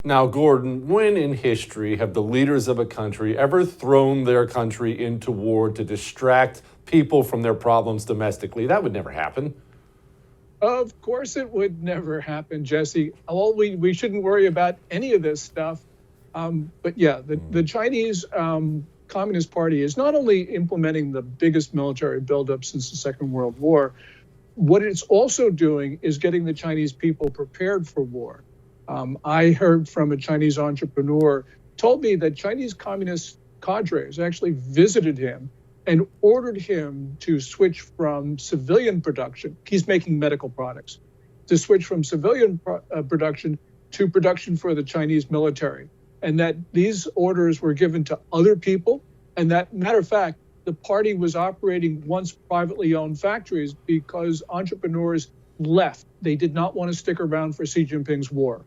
Now, Gordon, when in history have the leaders of a country ever thrown their country into war to distract people from their problems domestically? That would never happen. Of course, it would never happen, Jesse. Well, we shouldn't worry about any of this stuff. But yeah, the Chinese Communist Party is not only implementing the biggest military buildup since the Second World War, what it's also doing is getting the Chinese people prepared for war. I heard from a Chinese entrepreneur, told me that Chinese communist cadres actually visited him and ordered him to switch from civilian production, he's making medical products, to switch from civilian production to production for the Chinese military. And that these orders were given to other people. And that, matter of fact, the party was operating once privately owned factories because entrepreneurs left. They did not want to stick around for Xi Jinping's war.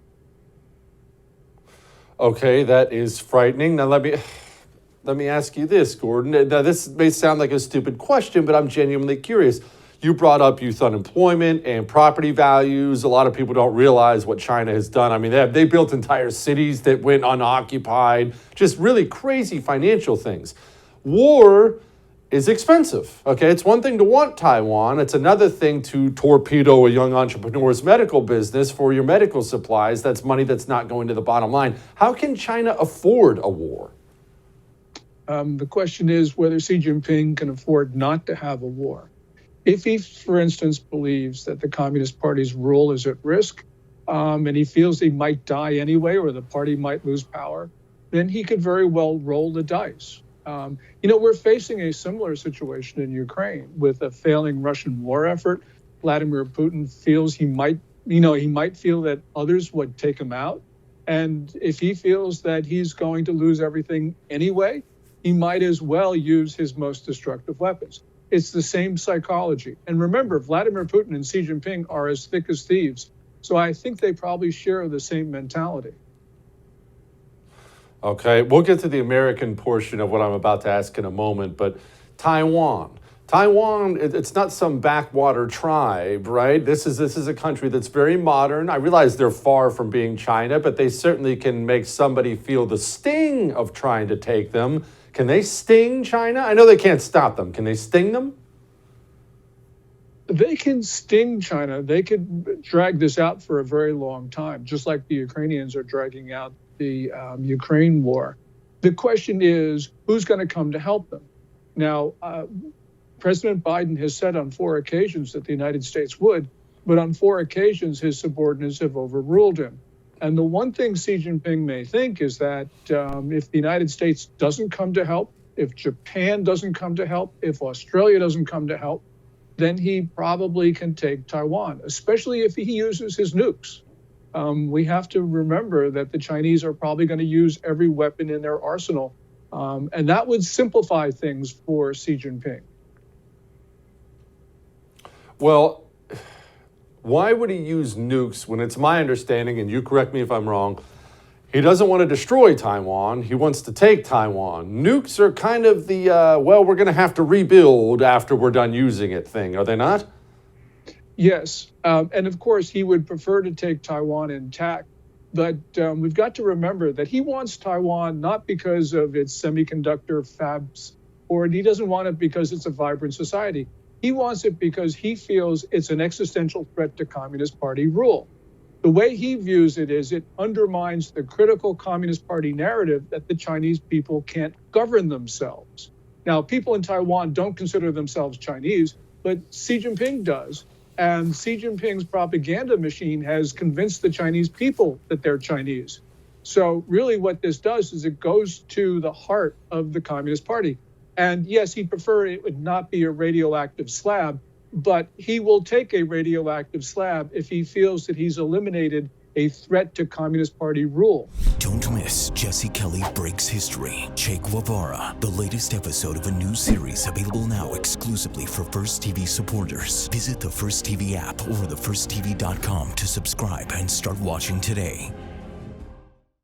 Okay, that is frightening. Now, let me ask you this, Gordon. Now, this may sound like a stupid question, but I'm genuinely curious. You brought up youth unemployment and property values. A lot of people don't realize what China has done. I mean, they built entire cities that went unoccupied, just really crazy financial things. War is expensive, okay? It's one thing to want Taiwan. It's another thing to torpedo a young entrepreneur's medical business for your medical supplies. That's money that's not going to the bottom line. How can China afford a war? The question is whether Xi Jinping can afford not to have a war. If he, for instance, believes that the Communist Party's rule is at risk, and he feels he might die anyway, or the party might lose power, then he could very well roll the dice. We're facing a similar situation in Ukraine with a failing Russian war effort. Vladimir Putin feels he might feel that others would take him out. And if he feels that he's going to lose everything anyway, he might as well use his most destructive weapons. It's the same psychology. And remember, Vladimir Putin and Xi Jinping are as thick as thieves. So I think they probably share the same mentality. Okay, we'll get to the American portion of what I'm about to ask in a moment, but Taiwan, it's not some backwater tribe, right? This is a country that's very modern. I realize they're far from being China, but they certainly can make somebody feel the sting of trying to take them. Can they sting China? I know they can't stop them. Can they sting them? They can sting China. They could drag this out for a very long time, just like the Ukrainians are dragging out the Ukraine war. The question is, who's going to come to help them? Now, President Biden has said on 4 occasions that the United States would, but on 4 occasions, his subordinates have overruled him. And the one thing Xi Jinping may think is that if the United States doesn't come to help, if Japan doesn't come to help, if Australia doesn't come to help, then he probably can take Taiwan, especially if he uses his nukes. We have to remember that the Chinese are probably going to use every weapon in their arsenal. And that would simplify things for Xi Jinping. Well, why would he use nukes when it's my understanding, and you correct me if I'm wrong, he doesn't want to destroy Taiwan. He wants to take Taiwan. Nukes are kind of the, we're going to have to rebuild after we're done using it thing, are they not? Yes. And of course, he would prefer to take Taiwan intact. But we've got to remember that he wants Taiwan not because of its semiconductor fabs, or he doesn't want it because it's a vibrant society. He wants it because he feels it's an existential threat to Communist Party rule. The way he views it is it undermines the critical Communist Party narrative that the Chinese people can't govern themselves. Now, people in Taiwan don't consider themselves Chinese, but Xi Jinping does. And Xi Jinping's propaganda machine has convinced the Chinese people that they're Chinese. So really what this does is it goes to the heart of the Communist Party. And yes, he'd prefer it would not be a radioactive slab, but he will take a radioactive slab if he feels that he's eliminated a threat to Communist Party rule. Don't miss Jesse Kelly Breaks History, Che Guevara, the latest episode of a new series available now exclusively for First TV supporters. Visit the First TV app or thefirsttv.com to subscribe and start watching today.